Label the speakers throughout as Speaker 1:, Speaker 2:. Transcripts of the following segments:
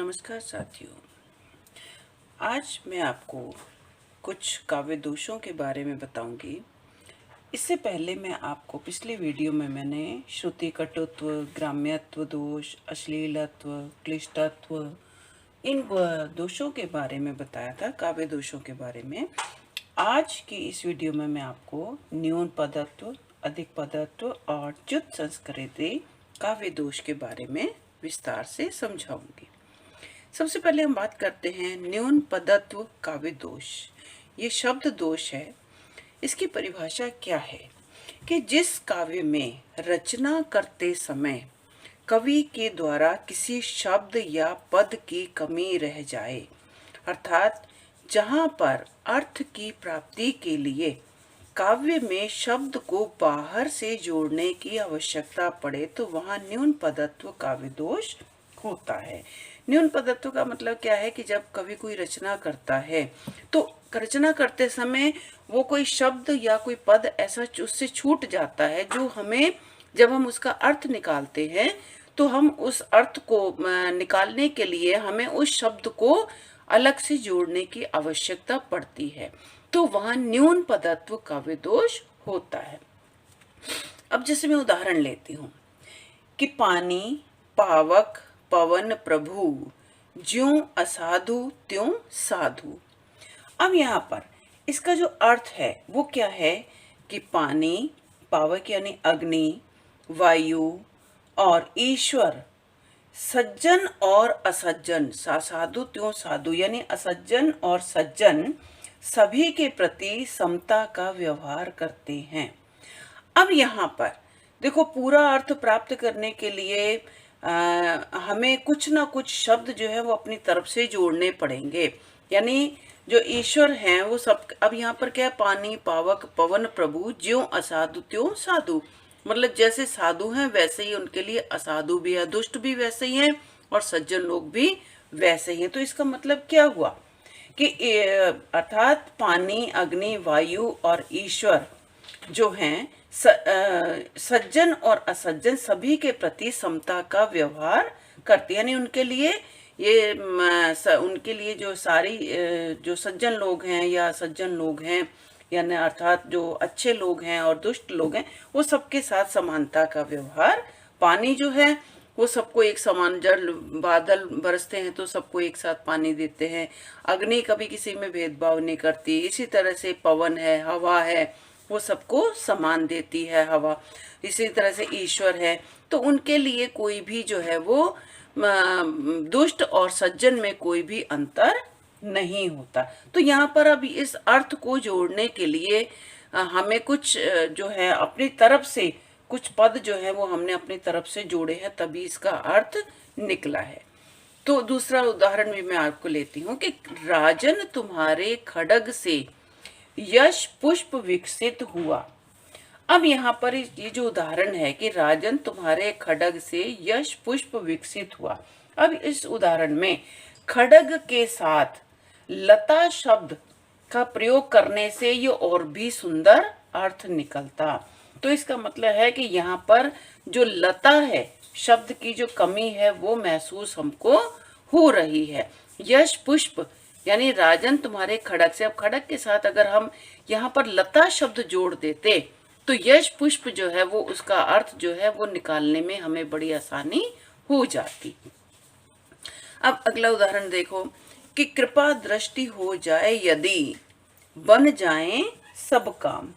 Speaker 1: नमस्कार साथियों। आज मैं आपको कुछ काव्य दोषों के बारे में बताऊंगी। इससे पहले मैं आपको पिछले वीडियो में मैंने श्रुति कटुत्व, ग्राम्यत्व दोष, अश्लीलत्व, क्लिष्टत्व, इन दोषों के बारे में बताया था, काव्य दोषों के बारे में। आज की इस वीडियो में मैं आपको न्यून पदत्व, अधिक पदत्व और च्युत संस्कृत काव्य दोष के बारे में विस्तार से समझाऊंगी। सबसे पहले हम बात करते हैं न्यून पदत्व काव्य दोष। ये शब्द दोष है। इसकी परिभाषा क्या है कि जिस काव्य में रचना करते समय कवि के द्वारा किसी शब्द या पद की कमी रह जाए, अर्थात जहाँ पर अर्थ की प्राप्ति के लिए काव्य में शब्द को बाहर से जोड़ने की आवश्यकता पड़े, तो वहाँ न्यून पदत्व काव्य दोष होता है। न्यून पदत्व का मतलब क्या है कि जब कवि कोई रचना करता है तो रचना करते समय वो कोई शब्द या कोई पद ऐसा उससे छूट जाता है जो हमें, जब हम उसका अर्थ निकालते हैं तो हम उस अर्थ को निकालने के लिए हमें उस शब्द को अलग से जोड़ने की आवश्यकता पड़ती है, तो वहां न्यून पदत्व काव्य दोष होता है। अब जैसे मैं उदाहरण लेती हूँ कि पानी, पावक, पवन प्रभु, ज्यों असाधु त्यों साधु। अब यहाँ पर इसका जो अर्थ है वो क्या है कि पानी, पावक यानी अग्नि, वायु और ईश्वर, सज्जन और असज्जन, साधु त्यों साधु यानी असज्जन और सज्जन सभी के प्रति समता का व्यवहार करते हैं। अब यहाँ पर देखो, पूरा अर्थ प्राप्त करने के लिए हमें कुछ ना कुछ शब्द जो है वो अपनी तरफ से जोड़ने पड़ेंगे। यानी जो ईश्वर हैं वो सब, अब यहाँ पर क्या है, पानी, पावक, पवन प्रभु, ज्यों असाधु त्यों साधु, मतलब जैसे साधु हैं वैसे ही उनके लिए असाधु भी है, दुष्ट भी वैसे ही हैं और सज्जन लोग भी वैसे ही हैं। तो इसका मतलब क्या हुआ कि अर्थात पानी, अग्नि, वायु और ईश्वर जो हैं सज्जन और असज्जन सभी के प्रति समता का व्यवहार करते हैं। यानी उनके लिए उनके लिए जो सारी जो सज्जन लोग हैं या सज्जन लोग हैं, यानी अर्थात जो अच्छे लोग हैं और दुष्ट लोग हैं, वो सबके साथ समानता का व्यवहार। पानी जो है वो सबको एक समान, जल बादल बरसते हैं तो सबको एक साथ पानी देते हैं। अग्नि कभी किसी में भेदभाव नहीं करती। इसी तरह से पवन है, हवा है, वो सबको समान देती है हवा। इसी तरह से ईश्वर है, तो उनके लिए कोई भी जो है वो दुष्ट और सज्जन में कोई भी अंतर नहीं होता। तो यहाँ पर अब इस अर्थ को जोड़ने के लिए हमें कुछ जो है अपनी तरफ से कुछ पद जो है वो हमने अपनी तरफ से जोड़े हैं, तभी इसका अर्थ निकला है। तो दूसरा उदाहरण भी मैं आपको लेती हूँ कि राजन तुम्हारे खड्ग से यश पुष्प विकसित हुआ। अब यहाँ पर ये जो उदाहरण है कि राजन तुम्हारे खड्ग से यश पुष्प विकसित हुआ। अब इस उदाहरण में खड्ग के साथ लता शब्द का प्रयोग करने से ये और भी सुंदर अर्थ निकलता। तो इसका मतलब है कि यहाँ पर जो लता है शब्द की जो कमी है वो महसूस हमको हो रही है। यश पुष्प यानी राजन तुम्हारे खड्ग से, अब खड्ग के साथ अगर हम यहाँ पर लता शब्द जोड़ देते तो यश पुष्प जो है वो उसका अर्थ जो है वो निकालने में हमें बड़ी आसानी हो जाती। अब अगला उदाहरण देखो कि कृपा दृष्टि हो जाए यदि बन जाए सब काम।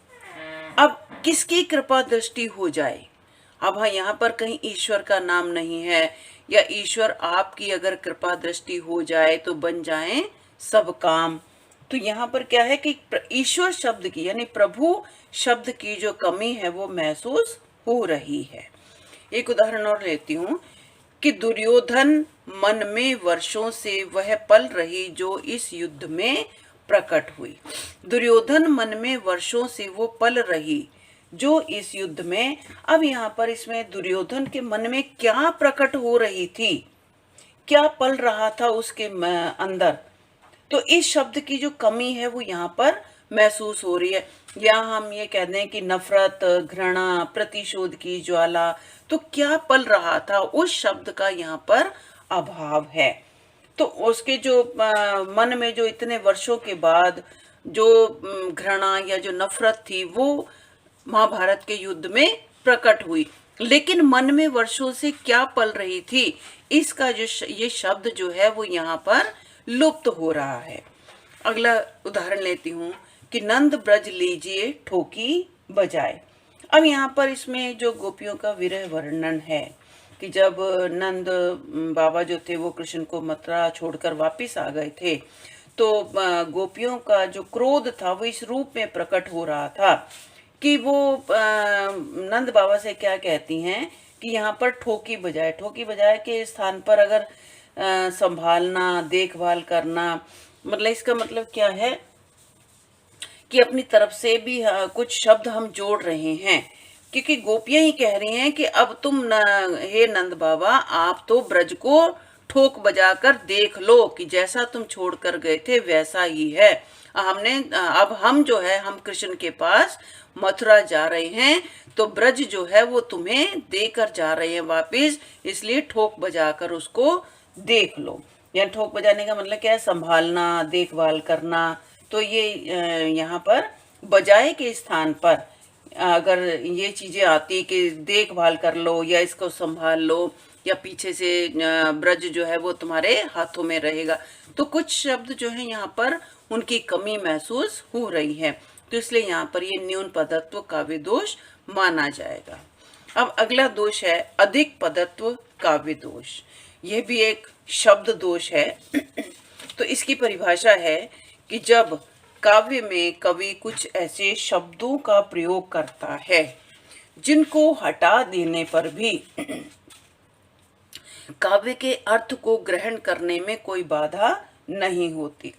Speaker 1: अब किसकी कृपा दृष्टि हो जाए? अब हाँ, यहाँ पर कहीं ईश्वर का नाम नहीं है, या ईश्वर आपकी अगर कृपा दृष्टि हो जाए तो बन जाए सब काम। तो यहाँ पर क्या है कि ईश्वर शब्द की यानी प्रभु शब्द की जो कमी है वो महसूस हो रही है। एक उदाहरण और लेती हूँ कि दुर्योधन मन में वर्षों से वह पल रही जो इस युद्ध में प्रकट हुई। दुर्योधन मन में वर्षों से वो पल रही जो इस युद्ध में। अब यहाँ पर इसमें दुर्योधन के मन में क्या प्रकट हो रही थी, क्या पल रहा था उसके अंदर, तो इस शब्द की जो कमी है वो यहाँ पर महसूस हो रही है। या हम ये कह दें कि नफरत, घृणा, प्रतिशोध की ज्वाला, तो क्या पल रहा था उस शब्द का यहाँ पर अभाव है। तो उसके जो मन में जो इतने वर्षों के बाद जो घृणा या जो नफरत थी वो महाभारत के युद्ध में प्रकट हुई। लेकिन मन में वर्षों से क्या पल रही थी, इसका जो ये शब्द जो है वो यहाँ पर लुप्त हो रहा है। अगला उदाहरण लेती हूँ कि नंद ब्रज लीजिए ठोकी बजाए। अब यहाँ पर इसमें जो गोपियों का विरह वर्णन है कि जब नंद बाबा जो थे वो कृष्ण को मथुरा छोड़कर वापस आ गए थे, तो गोपियों का जो क्रोध था वो इस रूप में प्रकट हो रहा था कि वो नंद बाबा से क्या कहती हैं कि यहाँ पर ठोकी बजाए। ठोकी बजाए के स्थान पर अगर संभालना, देखभाल करना, मतलब इसका मतलब क्या है कि अपनी तरफ से भी कुछ शब्द हम जोड़ रहे हैं, क्योंकि गोपियां ही कह रही हैं कि अब तुम हे नंद बाबा, आप तो ब्रज को ठोक बजाकर देख लो कि जैसा तुम छोड़कर गए थे वैसा ही है। अब हम जो है हम कृष्ण के पास मथुरा जा रहे हैं, तो ब्रज जो है वो तुम्हें देकर जा रहे हैं वापिस, इसलिए ठोक बजाकर उसको देख लो। या ठोक बजाने का मतलब क्या है, संभालना, देखभाल करना। तो ये यहाँ पर बजाए के स्थान पर अगर ये चीजें आती कि देखभाल कर लो या इसको संभाल लो या पीछे से ब्रज जो है वो तुम्हारे हाथों में रहेगा, तो कुछ शब्द जो है यहाँ पर उनकी कमी महसूस हो रही है, तो इसलिए यहाँ पर ये न्यून पदत्व काव्य दोष माना जाएगा। अब अगला दोष है अधिक पदत्व काव्य दोष। यह भी एक शब्द दोष है। तो इसकी परिभाषा है कि जब काव्य में कवि कुछ ऐसे शब्दों का प्रयोग करता है जिनको हटा देने पर भी काव्य के अर्थ को ग्रहण करने में कोई बाधा नहीं होती।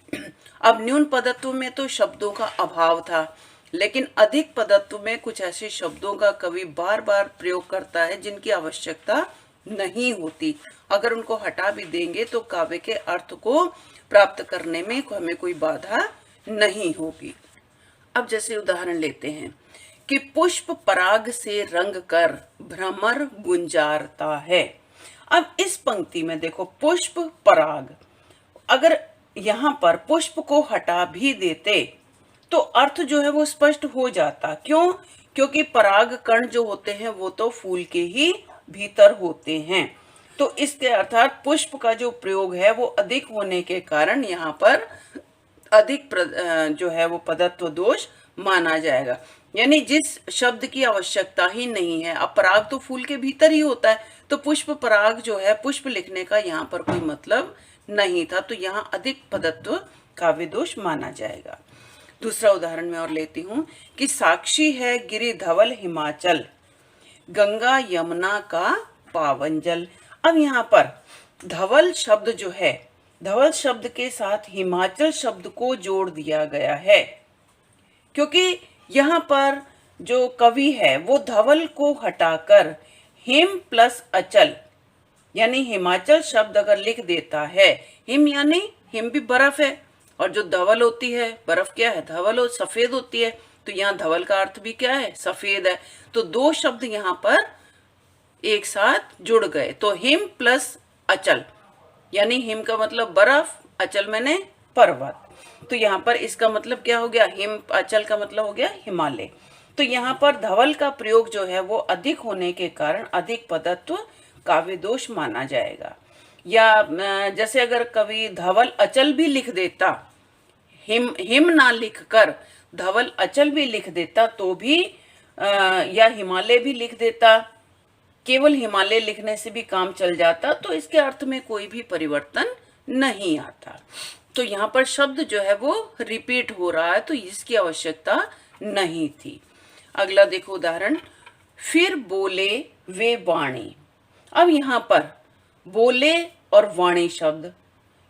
Speaker 1: अब न्यून पदत्व में तो शब्दों का अभाव था, लेकिन अधिक पदत्व में कुछ ऐसे शब्दों का कवि बार बार प्रयोग करता है जिनकी आवश्यकता नहीं होती। अगर उनको हटा भी देंगे तो काव्य के अर्थ को प्राप्त करने में हमें कोई बाधा नहीं होगी। अब जैसे उदाहरण लेते हैं कि पुष्प पराग से रंग कर भ्रमर गुंजारता है। अब इस पंक्ति में देखो पुष्प पराग, अगर यहाँ पर पुष्प को हटा भी देते तो अर्थ जो है वो स्पष्ट हो जाता। क्यों? क्योंकि पराग कण जो होते हैं वो तो फूल के ही भीतर होते हैं। तो इसके अर्थात पुष्प का जो प्रयोग है वो अधिक होने के कारण यहाँ पर अधिक जो है वो पदत्व दोष माना जाएगा। यानी जिस शब्द की आवश्यकता ही नहीं है, अब पराग तो फूल के भीतर ही होता है, तो पुष्प पराग जो है पुष्प लिखने का यहाँ पर कोई मतलब नहीं था, तो यहाँ अधिक पदत्व काव्य दोष माना जाएगा। दूसरा उदाहरण मैं और लेती हूँ कि साक्षी है गिरि धवल हिमाचल, गंगा यमुना का पावन जल। अब यहाँ पर धवल शब्द जो है, धवल शब्द के साथ हिमाचल शब्द को जोड़ दिया गया है, क्योंकि यहाँ पर जो कवि है वो धवल को हटाकर हिम प्लस अचल यानी हिमाचल शब्द अगर लिख देता है, हिम यानी हिम भी बर्फ है, और जो धवल होती है बर्फ क्या है, धवल और सफेद होती है, तो यहाँ धवल का अर्थ भी क्या है, सफेद है। तो दो शब्द यहाँ पर एक साथ जुड़ गए, तो हिम प्लस अचल, यानी हिम का मतलब बर्फ, अचल मैंने पर्वत, तो यहाँ पर इसका मतलब क्या हो गया, हिम, अचल का मतलब हो गया हिमालय। तो यहाँ पर धवल का प्रयोग जो है वो अधिक होने के कारण अधिक पदत्व काव्य दोष माना जाएगा। या जैसे अगर कवि धवल अचल भी लिख देता, हिम ना लिखकर धवल अचल भी लिख देता तो भी या हिमालय भी लिख देता, केवल हिमालय लिखने से भी काम चल जाता, तो इसके अर्थ में कोई भी परिवर्तन नहीं आता। तो यहाँ पर शब्द जो है वो रिपीट हो रहा है, तो इसकी आवश्यकता नहीं थी। अगला देखो उदाहरण, फिर बोले वे वाणी। अब यहाँ पर बोले और वाणी शब्द,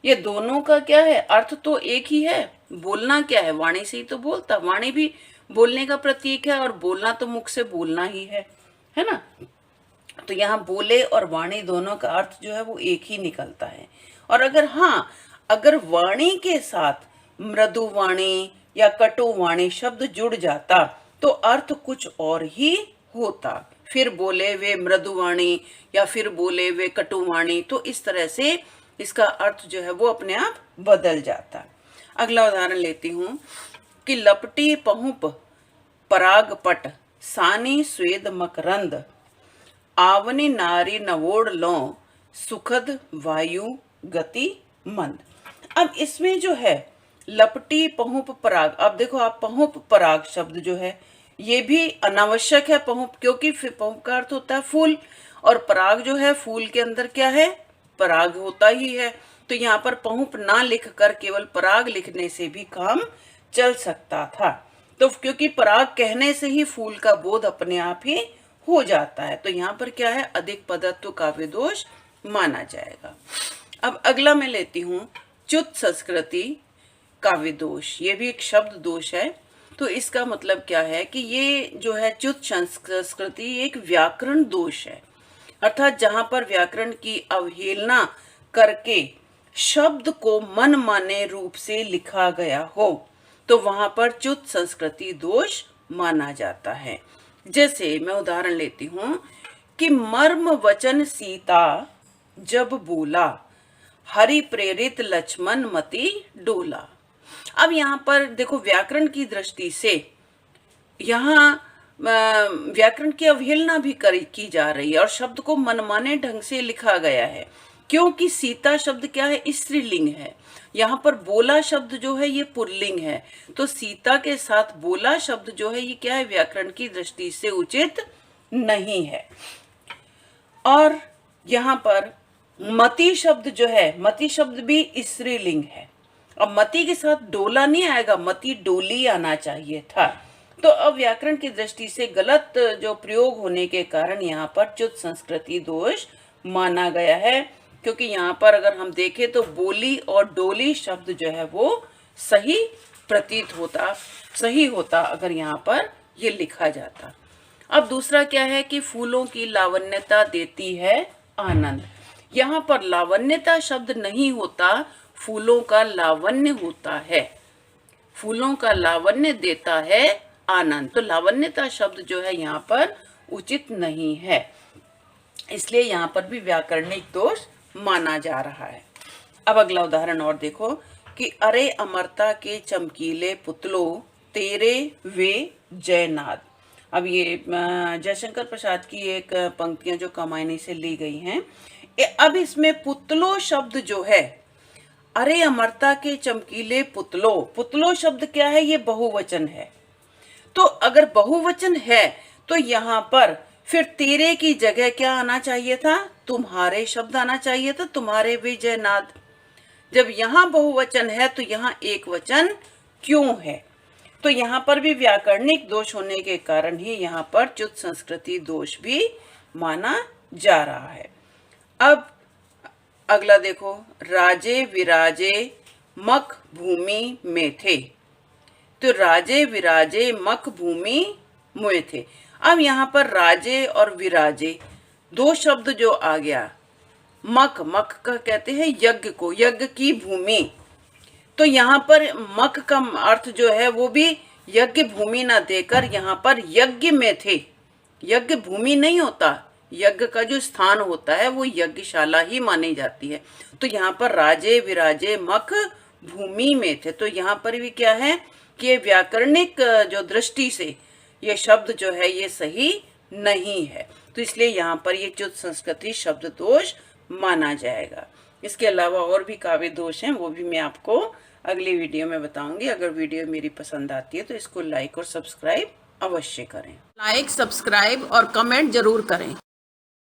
Speaker 1: ये दोनों का क्या है, अर्थ तो एक ही है। बोलना क्या है, वाणी से ही तो बोलता, वाणी भी बोलने का प्रतीक है, और बोलना तो मुख से बोलना ही है ना। तो यहाँ बोले और वाणी दोनों का अर्थ जो है वो एक ही निकलता है। और अगर वाणी के साथ मृदु वाणी या कटु वाणी शब्द जुड़ जाता तो अर्थ कुछ और ही होता। फिर बोले वे मृदुवाणी या फिर बोले वे कटुवाणी, तो इस तरह से इसका अर्थ जो है वो अपने आप बदल जाता है। अगला उदाहरण लेती हूँ कि लपटी पहुप परागपट सानी स्वेद मकरंद आवनी नारी नवोड़ लो सुखद वायु गति मंद। अब इसमें जो है लपटी पहुप पराग, अब देखो आप पहुप पराग शब्द जो है ये भी अनावश्यक है पहुप, क्योंकि पहुप का अर्थ होता है फूल और पराग जो है फूल के अंदर क्या है, पराग होता ही है। तो यहाँ पर पहुप ना लिख कर केवल पराग लिखने से भी काम चल सकता था। तो क्योंकि पराग कहने से ही फूल का बोध अपने आप ही हो जाता है, तो यहाँ पर क्या है, अधिक पदत्व काव्य दोष माना जाएगा। अब अगला मैं लेती हूँ च्युत संस्कृति काव्य दोष। ये भी एक शब्द दोष है। तो इसका मतलब क्या है कि ये जो है च्युत संस्कृति एक व्याकरण दोष है, अर्थात जहां पर व्याकरण की अवहेलना करके शब्द को मनमाने रूप से लिखा गया हो तो वहां पर च्युत संस्कृति दोष माना जाता है। जैसे मैं उदाहरण लेती हूं कि मर्म वचन सीता जब बोला हरि प्रेरित लक्ष्मण मति डोला। अब यहाँ पर देखो व्याकरण की दृष्टि से यहाँ व्याकरण की अवहेलना भी की जा रही है और शब्द को मनमाने ढंग से लिखा गया है, क्योंकि सीता शब्द क्या है, स्त्रीलिंग है। यहाँ पर बोला शब्द जो है ये पुल्लिंग है, तो सीता के साथ बोला शब्द जो है ये क्या है, व्याकरण की दृष्टि से उचित नहीं है। और यहाँ पर मति शब्द जो है, मति शब्द भी स्त्रीलिंग है। अब मति के साथ डोला नहीं आएगा, मति डोली आना चाहिए था। तो अब व्याकरण की दृष्टि से गलत जो प्रयोग होने के कारण यहाँ पर च्युत संस्कृति दोष माना गया है, क्योंकि यहाँ पर अगर हम देखें तो बोली और डोली शब्द जो है वो सही प्रतीत होता, सही होता अगर यहाँ पर ये लिखा जाता। अब दूसरा क्या है कि फूलों की लावण्यता देती है आनंद। यहाँ पर लावण्यता शब्द नहीं होता, फूलों का लावण्य होता है, फूलों का लावण्य देता है आनंद। तो लावण्यता शब्द जो है यहाँ पर उचित नहीं है, इसलिए यहाँ पर भी व्याकरणिक दोष माना जा रहा है। अब अगला उदाहरण और देखो कि अरे अमरता के चमकीले पुतलो तेरे वे जयनाद। अब ये जयशंकर प्रसाद की एक पंक्तियां जो कमायनी से ली गई हैं। अब इसमें पुतलो शब्द जो है, अरे अमरता के चमकीले पुतलो, पुतलो शब्द क्या है, ये बहुवचन है। तो अगर बहुवचन है तो यहाँ पर फिर तेरे की जगह क्या आना चाहिए था, तुम्हारे शब्द आना चाहिए था, तुम्हारे विजयनाद। जब यहाँ बहुवचन है तो यहाँ एक वचन क्यों है? तो यहाँ पर भी व्याकरणिक दोष होने के कारण ही यहाँ पर च्युत संस्कृति दोष भी माना जा रहा है। अब अगला देखो, राजे विराजे मख भूमि में थे। तो राजे विराजे मख भूमि में थे। अब यहाँ पर राजे और विराजे दो शब्द जो आ गया, मख, मख का कहते हैं यज्ञ को, यज्ञ की भूमि। तो यहाँ पर मख का अर्थ जो है वो भी यज्ञ भूमि ना देकर यहाँ पर यज्ञ में थे। यज्ञ भूमि नहीं होता, यज्ञ का जो स्थान होता है वो यज्ञशाला ही मानी जाती है। तो यहाँ पर राजे विराजे मख भूमि में थे। तो यहाँ पर भी क्या है कि व्याकरणिक जो दृष्टि से ये शब्द जो है ये सही नहीं है, तो इसलिए यहाँ पर ये च्युत संस्कृति शब्द दोष माना जाएगा। इसके अलावा और भी काव्य दोष हैं, वो भी मैं आपको अगली वीडियो में बताऊंगी। अगर वीडियो मेरी पसंद आती है तो इसको लाइक और सब्सक्राइब अवश्य करें। लाइक, सब्सक्राइब और कमेंट जरूर करें।